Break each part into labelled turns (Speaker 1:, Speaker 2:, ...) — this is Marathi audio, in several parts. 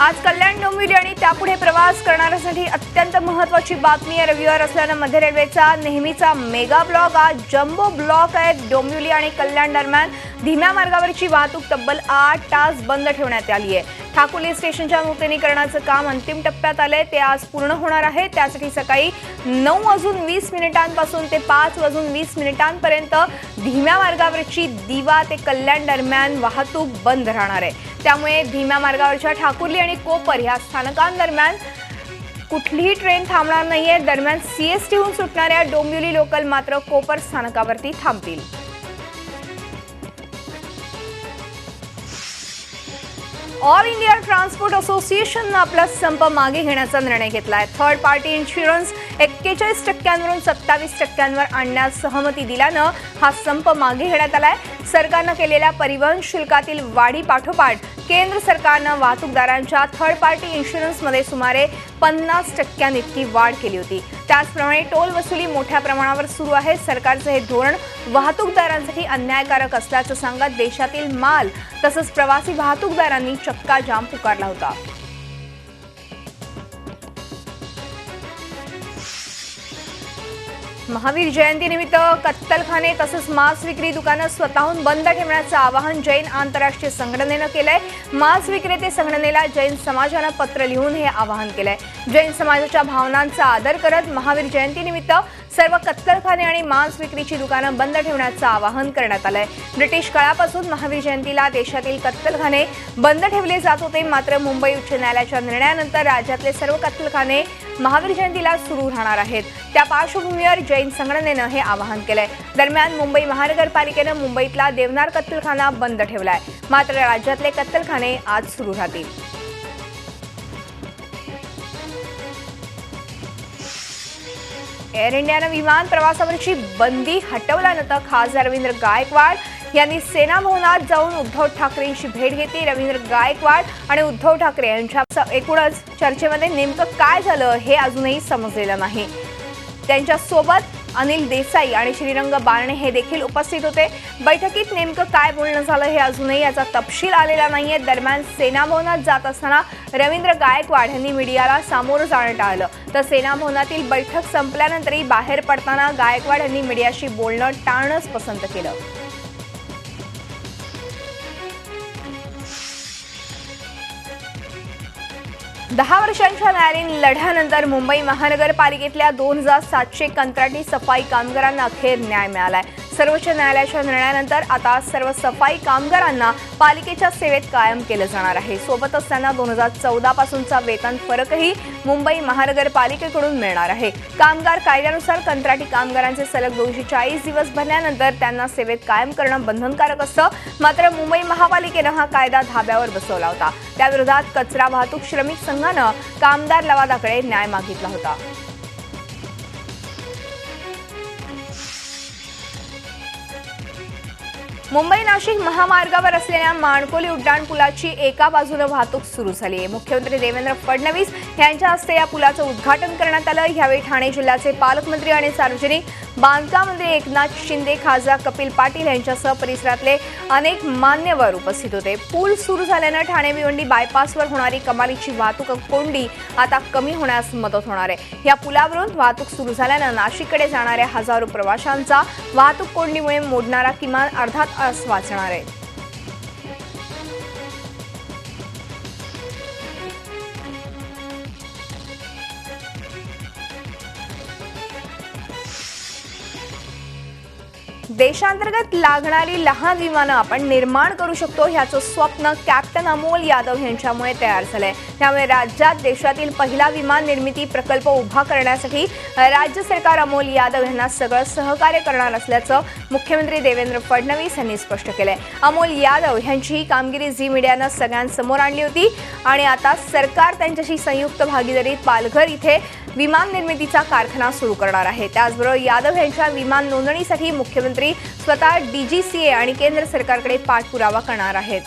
Speaker 1: आज कल्याण डोंबिवली आणि त्यापुढे प्रवास करणाऱ्यांसाठी अत्यंत महत्त्वाची बातमी आहे। रविवार असल्याने मध्य रेल्वेचा नेहमीचा मेगा ब्लॉक आज जम्बो ब्लॉक आहे। डोंबिवली आणि कल्याण दरम्यान धीम्या मार्गावरची वाहतूक तब्बल 8 तास बंद ठेवण्यात आली आहे। ठाकुर्ली स्टेशनच्या नूतनीकरणाचं काम अंतिम टप्प्यात आले, ते आज पूर्ण होणार आहे। त्यासाठी सकाळी 9:20 पासून ते 5:20 पर्यंत धीम्या मार्गावरची दिवा ते कल्याण दरम्यान वाहतूक बंद राहणार आहे। त्यामुळे धीम्या मार्गावरच्या ठाकुर्ली आणि कोपर या स्थानकांदरम्यान कुठलीही ट्रेन थांबणार नाहीये। दरम्यान सीएसटीहून सुटणाऱ्या डोंबिवली लोकल मात्र कोपर स्थानकावरती थांबतील। ऑल इंडिया ट्रान्सपोर्ट असोसिएशनने आपला संप मागे घेण्याचा निर्णय घेतलाय। थर्ड पार्टी इन्शुरन्स 41% 27% आणण्यास सहमती दिल्यानं हा संप मागे घेण्यात आलाय। सरकारने केलेल्या परिवहन शुल्कातील वाढी पाठोपाठ केंद्र सरकारने वाहतूकदारांच्या थर्ड पार्टी इन्शुरन्समध्ये सुमारे 50% इतकी वाढ केली होती। त्याचप्रमाणे टोल वसुली मोठ्या प्रमाणावर सुरू आहे। सरकारचे हे धोरण वाहतूकदारांसाठी अन्यायकारक असल्याचं सांगत देशातील माल तसंच प्रवासी वाहतूकदारांनी चक्का जाम पुकारला होता। महावीर जयंतीनिमित्त कत्तलखाने तसंच मांस विक्री दुकानं स्वतःहून बंद ठेवण्याचं आवाहन जैन आंतरराष्ट्रीय संघटनेनं केलंय। मांस विक्रेते संघटनेला जैन समाजानं पत्र लिहून हे आवाहन केलंय। जैन समाजाच्या भावनांचा आदर करत महावीर जयंतीनिमित्त सर्व कत्तलखाने आणि मांस विक्रीची दुकानं बंद ठेवण्याचं आवाहन करण्यात आलंय। ब्रिटिश काळापासून महावीर जयंतीला देशातील कत्तलखाने बंद ठेवले जात होते, मात्र मुंबई उच्च न्यायालयाच्या निर्णयानंतर राज्यातले सर्व कत्तलखाने महावीर जयंतीला सुरू राहणार आहेत। त्या पार्श्वभूमीवर जैन संघटनेनं हे आवाहन केलंय। दरम्यान मुंबई महानगरपालिकेनं मुंबईतला देवनार कत्तलखाना बंद ठेवलाय, मात्र राज्यातले कत्तलखाने आज सुरू राहतील। एअर इंडियानं विमान प्रवासावरची बंदी हटवल्यानंतर खासदार रवींद्र गायकवाड यांनी सेना भवनात जाऊन उद्धव ठाकरेंची भेट घेतली। रवींद्र गायकवाड आणि उद्धव ठाकरे यांच्या एकूणच चर्चेमध्ये नेमकं काय झालं हे अजूनही समजलेलं नाही। त्यांच्या सोबत अनिल देसाई आणि श्रीरंग बारणे हे देखील उपस्थित होते। बैठकीत नेमकं काय बोलणं झालं हे अजूनही याचा तपशील आलेला नाहीये। दरम्यान सेना भवनात जात असताना रवींद्र गायकवाड यांनी मीडियाला सामोरं जाणं टाळलं, तर सेना भवनातील बैठक संपल्यानंतरही बाहेर पडताना गायकवाड यांनी मीडियाशी बोलणं टाळणंच पसंत केलं। दहा वर्षांच्या न्यायालयीन लढ्यानंतर मुंबई महानगरपालिकेतल्या 2700 कंत्राटी सफाई कामगारांना अखेर न्याय मिळालाय। सर्वोच्च न्यायालयाच्या निर्णयानंतर आता सर्व सफाई कामगारांना पालिकेच्या सेवेत कायम केलं जाणार आहे। सोबतच त्यांना 2014 पासूनचा वेतन फरकही मुंबई महानगरपालिकेकडून मिळणार आहे। कामगार कायद्यानुसार कंत्राटी कामगारांचे सलग 240 दिवस भरल्यानंतर त्यांना सेवेत कायम करणं बंधनकारक असतं, मात्र मुंबई महापालिकेनं हा कायदा धाब्यावर बसवला होता। त्याविरोधात कचरा वाहतूक श्रमिक संघानं कामदार लवादाकडे न्याय मागितला होता। मुंबई नाशिक महामार्गावर असलेल्या माणकोली उड्डाण पुलाची एका बाजूने वाहतूक सुरू झाली आहे। मुख्यमंत्री देवेंद्र फडणवीस यांच्या हस्ते या पुलाचं उद्घाटन करण्यात आलं। यावेळी ठाणे जिल्ह्याचे पालकमंत्री आणि सार्वजनिक बांधकाम मंत्री एकनाथ शिंदे, खासदार कपिल पाटील यांच्यासह परिसरातले अनेक मान्यवर उपस्थित होते। पूल सुरू झाल्यानं ठाणे भिवंडी बायपासवर होणारी कमालीची वाहतूक कोंडी आता कमी होण्यास मदत होणार आहे। या पुलावरून वाहतूक सुरू झाल्यानं नाशिककडे जाणाऱ्या हजारो प्रवाशांचा वाहतूक कोंडीमुळे मोडणारा किमान अर्धा तास वाचणार आहे। देशांतर्गत लागणारी लहान विमानं आपण निर्माण करू शकतो ह्याचं स्वप्न कॅप्टन अमोल यादव यांच्यामुळे तयार झालंय। त्यामुळे राज्यात देशातील पहिला विमान निर्मिती प्रकल्प उभा करण्यासाठी राज्य सरकार अमोल यादव यांना सगळं सहकार्य करणार असल्याचं मुख्यमंत्री देवेंद्र फडणवीस यांनी स्पष्ट केलंय। अमोल यादव यांची ही कामगिरी झी मीडियानं सगळ्यांसमोर आणली होती आणि आता सरकार त्यांच्याशी संयुक्त भागीदारीत पालघर इथे विमान निर्मितीचा कारखाना सुरू करणार आहे। त्याचबरोबर यादव यांच्या विमान नोंदणीसाठी मुख्यमंत्री स्वतः डीजीसीए आणि केंद्र सरकारकडे पाठपुरावा करणार आहेत।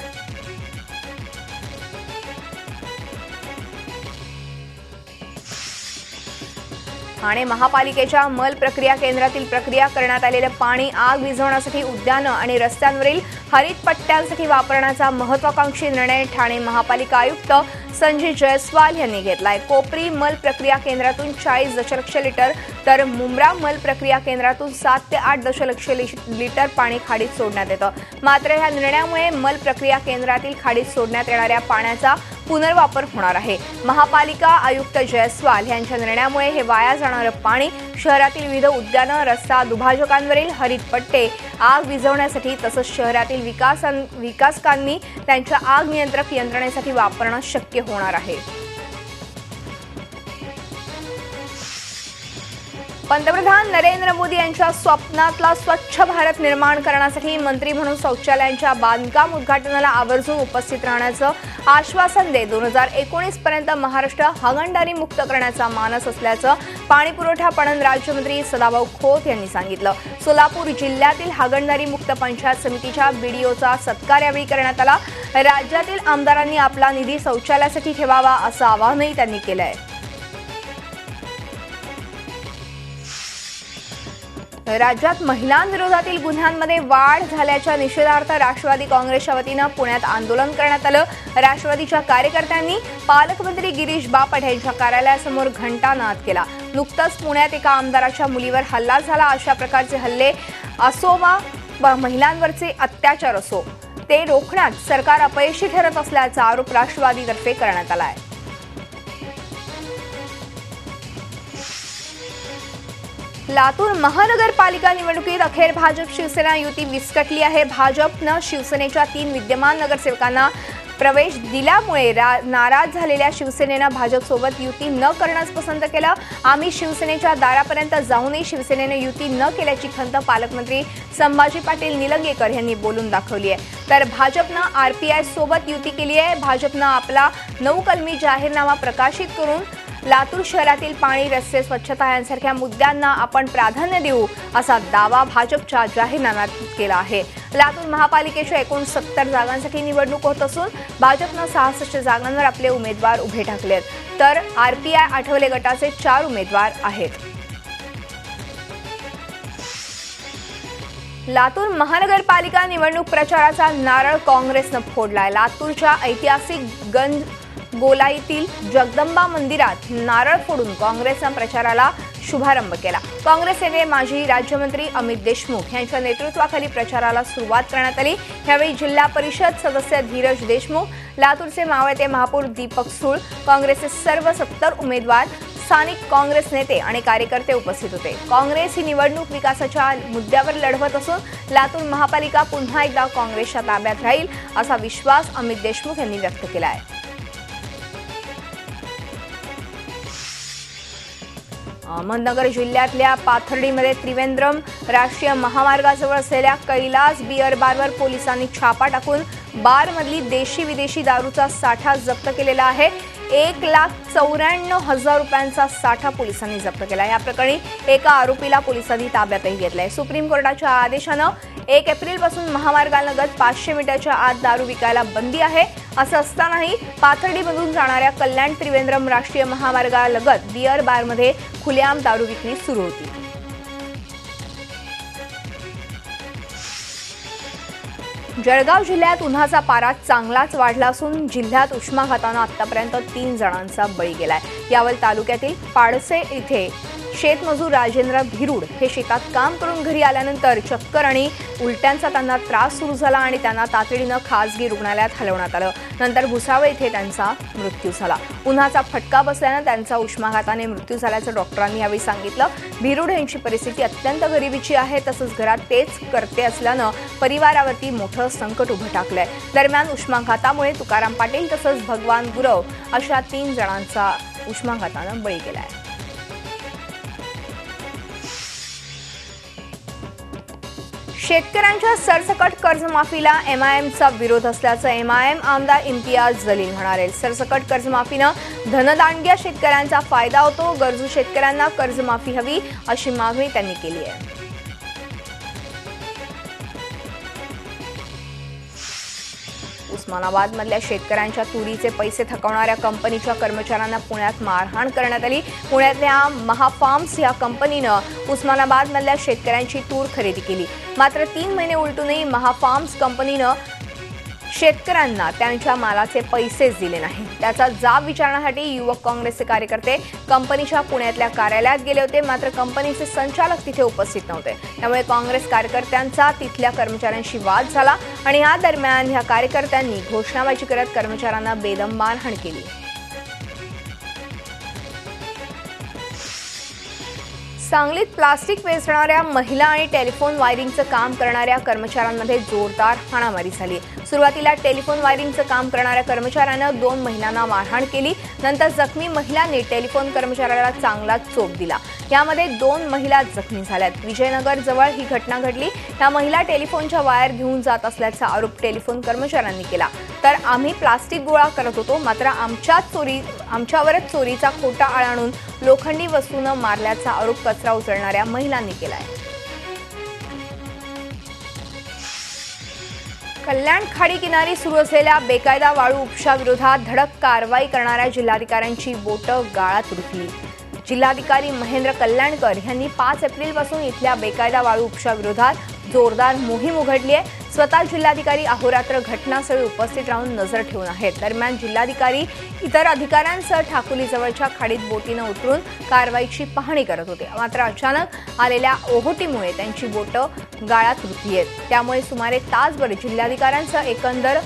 Speaker 1: ठाणे महापालिकेच्या मल प्रक्रिया केंद्रातील प्रक्रिया करण्यात आलेले पाणी आग विझवण्यासाठी उद्यानं आणि रस्त्यांवरील हरित पट्ट्यांसाठी वापरण्याचा महत्त्वाकांक्षी निर्णय ठाणे महापालिका आयुक्त संजय जयस्वाल यांनी घेतलाय। कोपरी मल प्रक्रिया केंद्रातून 40 दशलक्ष लिटर तर मुंब्रा मल प्रक्रिया केंद्रातून 7 ते 8 दशलक्ष लिटर पाणी खाडीत सोडण्यात येतं। मात्र या निर्णयामुळे मल प्रक्रिया केंद्रातील खाडीत सोडण्यात येणाऱ्या पाण्याचा पुनर्वापर होणार आहे। महापालिका आयुक्त जयस्वाल यांच्या निर्णयामुळे हे वाया जाणारे पाणी शहरातील विविध उद्यानं, रस्ता, दुभाजकांवरील हरित पट्टे, आग विझवण्यासाठी तसंच शहरातील विकासकांनी त्यांच्या आग नियंत्रक यंत्रणेसाठी वापरणं शक्य होणार आहे। पंतप्रधान नरेंद्र मोदी यांच्या स्वप्नातला स्वच्छ भारत निर्माण करण्यासाठी मंत्री म्हणून शौचालयांच्या बांधकाम उद्घाटनाला आवर्जून उपस्थित राहण्याचं आश्वासन देत 2019 पर्यंत महाराष्ट्र हागणदारी मुक्त करण्याचा मानस असल्याचं पाणीपुरवठा पणन राज्यमंत्री सदाभाऊ खोत यांनी सांगितलं। सोलापूर जिल्ह्यातील हागणदारी मुक्त पंचायत समितीच्या बीडीओचा सत्कार यावेळी करण्यात आला। राज्यातील आमदारांनी आपला निधी शौचालयासाठी ठेवावा असं आवाहनही त्यांनी केलंय। राज्यात महिलांविरोधातील गुन्ह्यांमध्ये वाढ झाल्याच्या निषेधार्थ राष्ट्रवादी काँग्रेसच्या वतीनं पुण्यात आंदोलन करण्यात आलं। राष्ट्रवादीच्या कार्यकर्त्यांनी पालकमंत्री गिरीश बापट यांच्या कार्यालयासमोर घंटानाद केला। नुकताच पुण्यात एका आमदाराच्या मुलीवर हल्ला झाला। अशा प्रकारचे हल्ले असो वा महिलांवरचे अत्याचार असो ते रोखण्यात सरकार अपयशी ठरत असल्याचा आरोप राष्ट्रवादीतर्फे करण्यात आला आहे। लातूर महानगरपालिका निवडणुकीत अखेर भाजप शिवसेना युती विस्कटली आहे। भाजपनं शिवसेनेच्या 3 विद्यमान नगरसेवकांना प्रवेश दिल्यामुळे नाराज झालेल्या शिवसेनेनं भाजपसोबत युती न करण्यास पसंत केलं। आम्ही शिवसेनेच्या दारापर्यंत जाऊनही शिवसेनेने युती न केल्याची खंत पालकमंत्री संभाजी पाटील निलंगेकर यांनी बोलून दाखवली आहे। तर भाजपनं आरपीआय सोबत युती केली आहे। भाजपनं आपला 9 कलमी जाहीरनामा प्रकाशित करून लातूर शहरातील पाणी, रस्ते, स्वच्छता यांसारख्या मुद्द्यांना आपण प्राधान्य देऊ असा दावा भाजपच्या जाहीरनाम्यात केला आहे। लातूर महापालिकेच्या एकूण 70 जागांसाठी निवडणूक होत असून भाजपनं 66 जागांवर आपले उमेदवार उभे ठाकलेत, तर आरपीआय आठवले गटाचे 4 उमेदवार आहेत। लातूर महानगरपालिका निवडणूक प्रचाराचा नारळ काँग्रेसनं फोडलाय। लातूरच्या ऐतिहासिक गंज गोलाईतील जगदंबा मंदिरात नारळ फोडून काँग्रेसनं प्रचाराला शुभारंभ केला। काँग्रेस नेते माजी राज्यमंत्री अमित देशमुख यांच्या नेतृत्वाखाली प्रचाराला सुरुवात करण्यात आली। यावेळी जिल्हा परिषद सदस्य धीरज देशमुख, लातूरचे मावळते महापौर दीपक सूळ, काँग्रेसचे सर्व 70 उमेदवार, स्थानिक काँग्रेस नेते आणि कार्यकर्ते उपस्थित होते। काँग्रेस ही निवडणूक विकासाच्या मुद्द्यावर लढवत असून लातूर महापालिका पुन्हा एकदा काँग्रेसच्या ताब्यात राहील असा विश्वास अमित देशमुख यांनी व्यक्त केला आहे। अहमदनगर जिल्ह्यातल्या पाथर्डीमध्ये त्रिवेंद्रम राष्ट्रीय महामार्गाजवळ असलेल्या कैलास बिअर बारवर पोलिसांनी छापा टाकून बारमधली देशी विदेशी दारूचा साठा जप्त केलेला आहे। 1,94,000 रुपयांचा साठा पोलिसांनी जप्त केला। या प्रकरणी एका आरोपीला पोलिसांनी ताब्यातही घेतलाय। सुप्रीम कोर्टाच्या आदेशानं 1 एप्रिलपासून महामार्गालगत 500 मीटरच्या आत दारू विकायला बंदी आहे। असं असतानाही पाथर्डीमधून जाणाऱ्या कल्याण त्रिवेंद्रम राष्ट्रीय महामार्गालगत बिअर बारमध्ये खुलेआम दारू विक्री सुरू होती। जळगाव जिल्ह्यात उन्हाचा पारा चांगलाच वाढला असून जिल्ह्यात उष्माघातानं आतापर्यंत 3 जणांचा बळी गेलाय। यावल तालुक्यातील पाडसे इथे शेतमजूर राजेंद्र भिरूड हे शेतात काम करून घरी आल्यानंतर चक्कर आणि उलट्यांचा त्यांना त्रास सुरू झाला आणि त्यांना तातडीनं खासगी रुग्णालयात हलवण्यात आलं। नंतर भुसावळ इथे त्यांचा मृत्यू झाला। उन्हाचा फटका बसल्यानं त्यांचा उष्माघाताने मृत्यू झाल्याचं डॉक्टरांनी यावेळी सांगितलं। भिरूड यांची परिस्थिती अत्यंत गरिबीची आहे, तसंच घरात तेच करते असल्यानं परिवारावरती मोठं संकट उभं टाकलंय। दरम्यान उष्माघातामुळे तुकाराम पाटील तसंच भगवान गुरव अशा 3 जणांचा उष्माघातानं बळी गेलाय। शेतकऱ्यांच्या सरसकट कर्जमाफीला एमआयएमचा विरोध असल्याचं एमआयएम आमदार इम्तियाज जलील म्हणाले। सरसकट कर्जमाफीनं धनदांडग्या शेतकऱ्यांचा फायदा होतो, गरजू शेतकऱ्यांना कर्जमाफी हवी अशी मागणी त्यांनी केली आहे। उस्मानाबादमधल्या शेतकऱ्यांच्या तुरीचे पैसे थकवणाऱ्या कंपनीच्या कर्मचाऱ्यांना पुण्यात मारहाण करण्यात आली। पुण्यातल्या महाफार्म्स या कंपनीनं उस्मानाबादमधल्या शेतकऱ्यांची तूर खरेदी केली। मात्र 3 महिने उलटूनही महाफार्म्स कंपनीनं शेतकऱ्यांना त्यांच्या मालाचे पैसेच दिले नाही। त्याचा जाब विचारण्यासाठी युवक काँग्रेसचे कार्यकर्ते कंपनीच्या पुण्यातल्या कार्यालयात गेले होते, मात्र कंपनीचे संचालक तिथे उपस्थित नव्हते। त्यामुळे काँग्रेस कार्यकर्त्यांचा तिथल्या कर्मचाऱ्यांशी वाद झाला आणि या दरम्यान ह्या कार्यकर्त्यांनी घोषणाबाजी करत कर्मचाऱ्यांना बेदम मारहाण केली। सांगलीत प्लास्टिक वेचणाऱ्या महिला आणि टेलिफोन वायरिंगचं काम करणाऱ्या कर्मचाऱ्यांमध्ये जोरदार हाणामारी झाली। सुरुवातीला टेलिफोन वायरिंगचं काम करणाऱ्या कर्मचाऱ्यानं 2 महिलांना मारहाण केली। नंतर जखमी महिलांनी टेलिफोन कर्मचाऱ्याला चांगला चोप दिला। यामध्ये 2 महिला जखमी झाल्यात। विजयनगर जवळ ही घटना घडली। या महिला टेलिफोनच्या वायर घेऊन जात असल्याचा आरोप टेलिफोन कर्मचाऱ्यांनी केला। तर आम्ही प्लास्टिक गोळा करत होतो, मात्र आमच्यावरच चोरीचा खोटा आळ आणून लोखंडी वस्तूनं मारल्याचा आरोप कचरा उचलणाऱ्या महिलांनी केलाय। कल्याण खाडी किनारी सुरू असलेल्या बेकायदा वाळू उपशाविरोधात धडक कारवाई करणाऱ्या जिल्हाधिकाऱ्यांची बोटं गाळात रुतली। जिल्हाधिकारी महेंद्र कल्याणकर यांनी 5 एप्रिलपासून इथल्या बेकायदा वाळू उपशाविरोधात जोरदार मोहीम उघडली आहे। स्वतः जिल्हाधिकारी अहोरात्र घटनास्थळी उपस्थित राहून नजर ठेवून आहेत। दरम्यान जिल्हाधिकारी इतर अधिकाऱ्यांसह ठाकुलीजवळच्या खाडीत बोटीनं उतरून कारवाईची पाहणी करत होते, मात्र अचानक आलेल्या ओहोटीमुळे त्यांची बोटं गाळात रुतली आहेत। त्यामुळे सुमारे तासभर जिल्हाधिकाऱ्यांसह एकंदर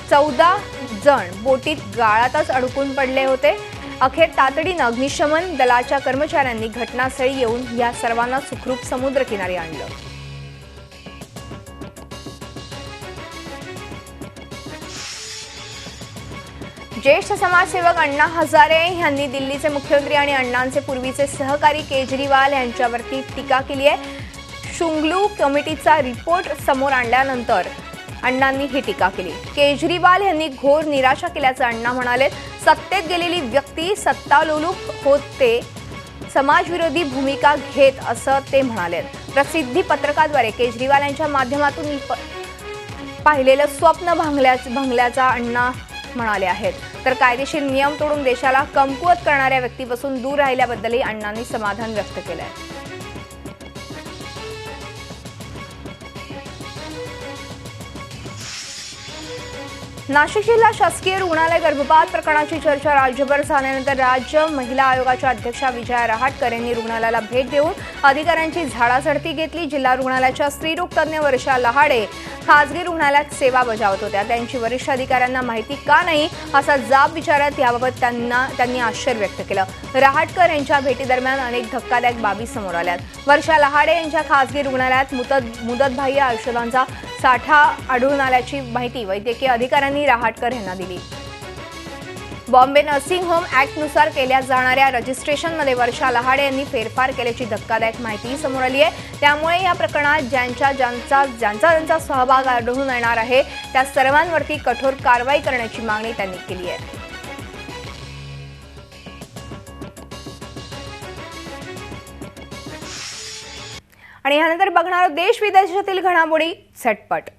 Speaker 1: 14 जण बोटीत गाळातच अडकून पडले होते। अखेर तातडीनं अग्निशमन दलाच्या कर्मचाऱ्यांनी घटनास्थळी येऊन या सर्वांना सुखरूप समुद्रकिनारी आणलं। ज्येष्ठ समाजसेवक अण्णा हजारे यांनी दिल्लीचे मुख्यमंत्री आणि अण्णांचे पूर्वीचे सहकारी केजरीवाल यांच्यावरती टीका केली आहे। शुंगलू कमिटीचा रिपोर्ट समोर आणल्यानंतर अण्णांनी ही टीका केली। केजरीवाल यांनी घोर निराशा केल्याचं अण्णा म्हणाले। सत्तेत गेलेली व्यक्ती सत्तालोलुप होते, समाजविरोधी भूमिका घेत असं ते म्हणाले। प्रसिद्धी पत्रकाद्वारे केजरीवाल यांच्या माध्यमातून पाहिलेलं स्वप्न भंगल्याचा अण्णा म्हणाले आहेत। तर कायदेशीर नियम तोडून देशाला कमकुवत करणाऱ्या व्यक्तीपासून दूर राहिल्याबद्दलही अण्णांनी समाधान व्यक्त केलंय। नाशिक जिल्हा शासकीय रुग्णालय गर्भपात प्रकरणाची चर्चा राज्यभर झाल्यानंतर राज्य महिला आयोगाच्या अध्यक्षा विजया रहाटकर यांनी रुग्णालयाला भेट देऊन अधिकाऱ्यांची झाडाझडती घेतली। जिल्हा रुग्णालयाच्या स्त्रीरोग तज्ज्ञ वर्षा लहाडे खासगी रुग्णालयात सेवा बजावत होत्या। त्यांची वरिष्ठ अधिकाऱ्यांना माहिती का नाही असा जाब विचारत याबाबत त्यांनी आश्चर्य व्यक्त केलं। रहाटकर यांच्या भेटीदरम्यान अनेक धक्कादायक बाबी समोर आल्यात। वर्षा लहाडे यांच्या खासगी रुग्णालयात मुदतबाह्य औषधांचा साठा आढळून आल्याची माहिती वैद्यकीय अधिकाऱ्यांनी रहाटकर यांना दिली। बॉम्बे नर्सिंग होम ॲक्टनुसार केल्या जाणाऱ्या रजिस्ट्रेशनमध्ये वर्षा लहाडे यांनी फेरफार केल्याची धक्कादायक माहिती समोर आली आहे। त्यामुळे या प्रकरणात ज्यांचा सहभाग आढळून येणार आहे त्या सर्वांवरती कठोर कारवाई करण्याची मागणी त्यांनी केली आहे। आणि यानंतर बघणार देश विदेशातील घडामोडी झटपट।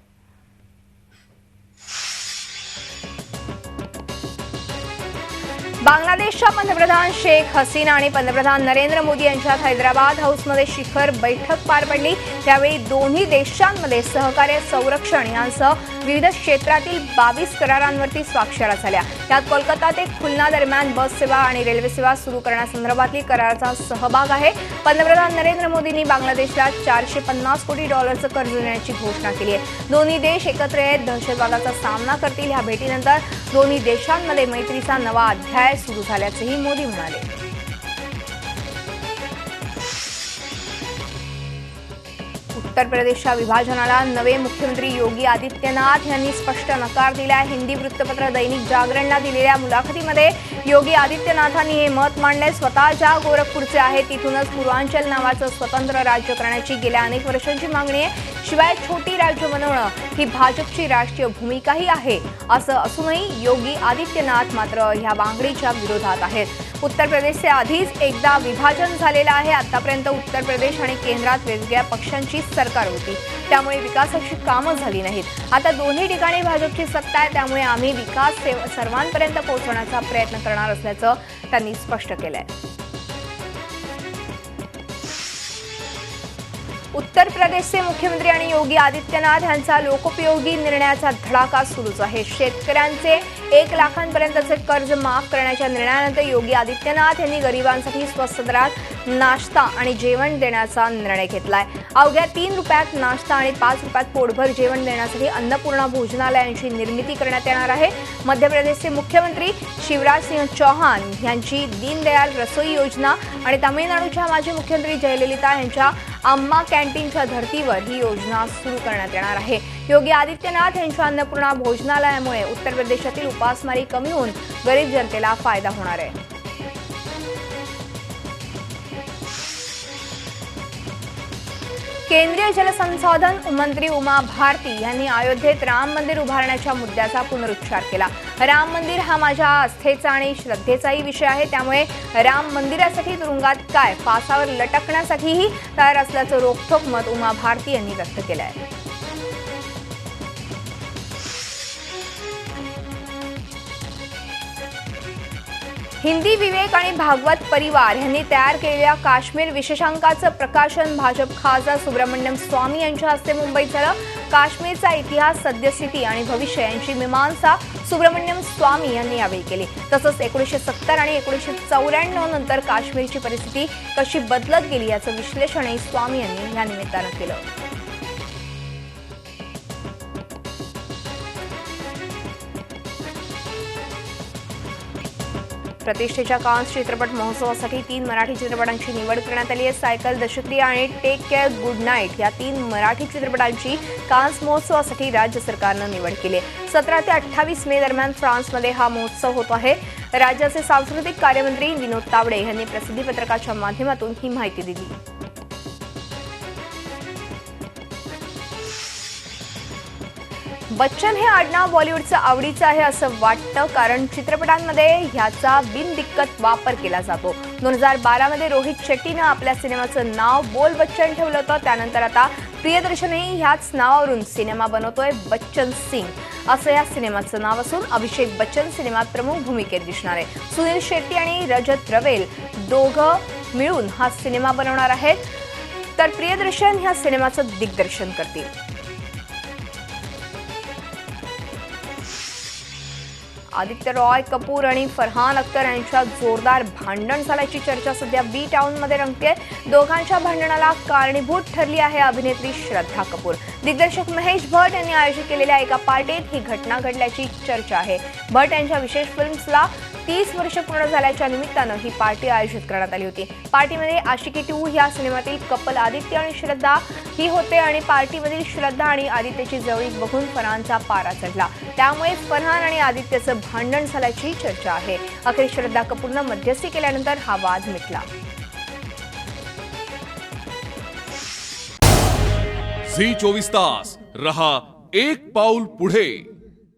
Speaker 1: बांगलादेशच्या पंतप्रधान शेख हसीना आणि पंतप्रधान नरेंद्र मोदी यांच्यात हैदराबाद हाऊसमध्ये शिखर बैठक पार पडली। त्यावेळी दोन्ही देशांमध्ये सहकार्य, संरक्षण यांसह विविध क्षेत्रातील 22 करारांवरती स्वाक्षऱ्या झाल्या। त्यात कोलकाता ते खुलना दरम्यान बस सेवा आणि रेल्वे सेवा सुरू करण्यासंदर्भातली कराराचा सहभाग आहे। पंतप्रधान नरेंद्र मोदींनी बांगलादेशला $450 कोटी कर्ज देण्याची घोषणा केली आहे। दोन्ही देश एकत्र येत दहशतवादाचा सामना करतील। या भेटीनंतर दोन्ही देशांमध्ये मैत्रीचा नवा अध्याय सुरू झाल्याचंही मोदी म्हणाले। उत्तर प्रदेशच्या विभाजनाला नवे मुख्यमंत्री योगी आदित्यनाथ यांनी स्पष्ट नकार दिला आहे। हिंदी वृत्तपत्र दैनिक जागरणला दिलेल्या मुलाखतीमध्ये योगी आदित्यनाथांनी हे मत मांडले। स्वतः ज्या गोरखपूरचे आहे तिथूनच पूर्वांचल नावाचं स्वतंत्र राज्य करण्याची गेल्या अनेक वर्षांची मागणी आहे। शिवाय छोटी राज्य बनवणं ही भाजपची राष्ट्रीय भूमिकाही आहे असं असूनही योगी आदित्यनाथ मात्र ह्या मागणीच्या विरोधात आहेत। उत्तर प्रदेशचे आधीच एकदा विभाजन झालेलं आहे। आतापर्यंत उत्तर प्रदेश आणि केंद्रात वेगवेगळ्या पक्षांची सरकार होती, त्यामुळे विकासाची कामं झाली नाहीत। आता दोन्ही ठिकाणी भाजपची सत्ता आहे, त्यामुळे आम्ही विकास सर्वांपर्यंत पोहोचवण्याचा प्रयत्न करणार असल्याचं त्यांनी स्पष्ट केलंय। उत्तर प्रदेशचे मुख्यमंत्री आणि योगी आदित्यनाथ यांचा लोकोपयोगी निर्णयाचा धडाका सुरूच आहे. शेतकऱ्यांचे 1 लाखांपर्यंतचे कर्ज माफ करण्याच्या निर्णयानंतर योगी आदित्यनाथ यांनी गरिबांसाठी स्वस्त दरात नाश्ता आणि जेवण देण्याचा निर्णय घेतलाय. अवघ्या 3 रुपयात नाश्ता आणि 5 रुपयात पोटभर जेवण देण्यासाठी अन्नपूर्णा भोजनालयांची निर्मिती करण्यात येणार आहे. मध्य प्रदेशचे मुख्यमंत्री शिवराज सिंह चौहान यांची दीनदयाल रसोई योजना आणि तामिळनाडूच्या माजी मुख्यमंत्री जयललिता यांच्या अम्मा कॅन्टीनच्या धर्तीवर ही योजना सुरू करण्यात येणार आहे. योगी आदित्यनाथ यांच्या अन्नपूर्णा भोजनालयामुळे उत्तर प्रदेशातील उपासमारी कमी होऊन गरीब जनतेला फायदा होणार आहे. केंद्रीय जलसंसाधन मंत्री उमा भारती यांनी अयोध्येत राम मंदिर उभारण्याच्या मुद्द्याचा पुनरुच्चार केला. राम मंदिर हा माझ्या आस्थेचा आणि श्रद्धेचाही विषय आहे. त्यामुळे राम मंदिरासाठी तुरुंगात काय फासावर लटकण्यासाठीही तयार असल्याचं रोखठोक मत उमा भारती यांनी व्यक्त केलं आहे. हिंदी विवेक आणि भागवत परिवार यांनी तयार केलेल्या काश्मीर विशेषांकाचं प्रकाशन भाजप खासदार सुब्रमण्यम स्वामी यांच्या हस्ते मुंबईत झालं. काश्मीरचा इतिहास, सद्यस्थिती आणि भविष्य यांची मीमांसा सुब्रमण्यम स्वामी यांनी यावेळी केली. तसंच 1970 आणि 1994 नंतर काश्मीरची परिस्थिती कशी बदलत गेली याचं विश्लेषणही स्वामी यांनी या निमित्तानं केलं. प्रतिष्ठेच्या कान्स चित्रपट महोत्सवासाठी 3 मराठी चित्रपटांची निवड करण्यात आली आहे. सायकल, दशक्रिया आणि टेक केअर गुड नाईट या 3 मराठी चित्रपटांची कान्स महोत्सवासाठी राज्य सरकारनं निवड केली आहे. 17 ते 28 मे दरम्यान फ्रान्समध्ये हा महोत्सव होत आहे. राज्याचे सांस्कृतिक कार्यमंत्री विनोद तावडे यांनी प्रसिद्धीपत्रकाच्या माध्यमातून ही माहिती दिली. बच्चन हे आडनाव बॉलिवूडचं आवडीचं आहे असं वाटतं, कारण चित्रपटांमध्ये ह्याचा बिनदिक्कत वापर केला जातो. 2012 रोहित शेट्टीनं आपल्या सिनेमाचं नाव बोल बच्चन ठेवलं होतं. त्यानंतर आता प्रियदर्शनही ह्याच नावावरून सिनेमा बनवतोय. बच्चन सिंग असं या सिनेमाचं नाव असून अभिषेक बच्चन सिनेमात प्रमुख भूमिकेत दिसणार आहे. सुनील शेट्टी आणि रजत रवेल दोघं मिळून हा सिनेमा बनवणार आहेत, तर प्रियदर्शन ह्या सिनेमाचं दिग्दर्शन करतील. आदित्य रॉय कपूर आणि फरहान अख्तर यांच्यात जोरदार भांडण झाल्याची चर्चा सध्या बी टाउनमध्ये रंगते. दोघांच्या भांडणाला कारणीभूत ठरली आहे अभिनेत्री श्रद्धा कपूर. दिग्दर्शक महेश भट्ट यांनी आयोजित केलेल्या एका पार्टीत ही घटना घडल्याची चर्चा आहे. भट्ट यांच्या विशेष फिल्म्सला 30 वर्ष पूर्ण झाल्याच्या निमित्तानं ही पार्टी आयोजित करण्यात आली होती. पार्टीमध्ये आशिकी 2 या सिनेमातील कपल आदित्य आणि श्रद्धा ही होते आणि पार्टीमधील श्रद्धा आणि आदित्यची जवळीक बघून फरहानचा पारा चढला. त्यामुळे फरहान आणि आदित्यचं भांडण झाल्याची चर्चा आहे. अखेर श्रद्धा कपूरनं मध्यस्थी केल्यानंतर हा वाद मिटला.
Speaker 2: झी 24 तास रहा एक पाऊल पुढे.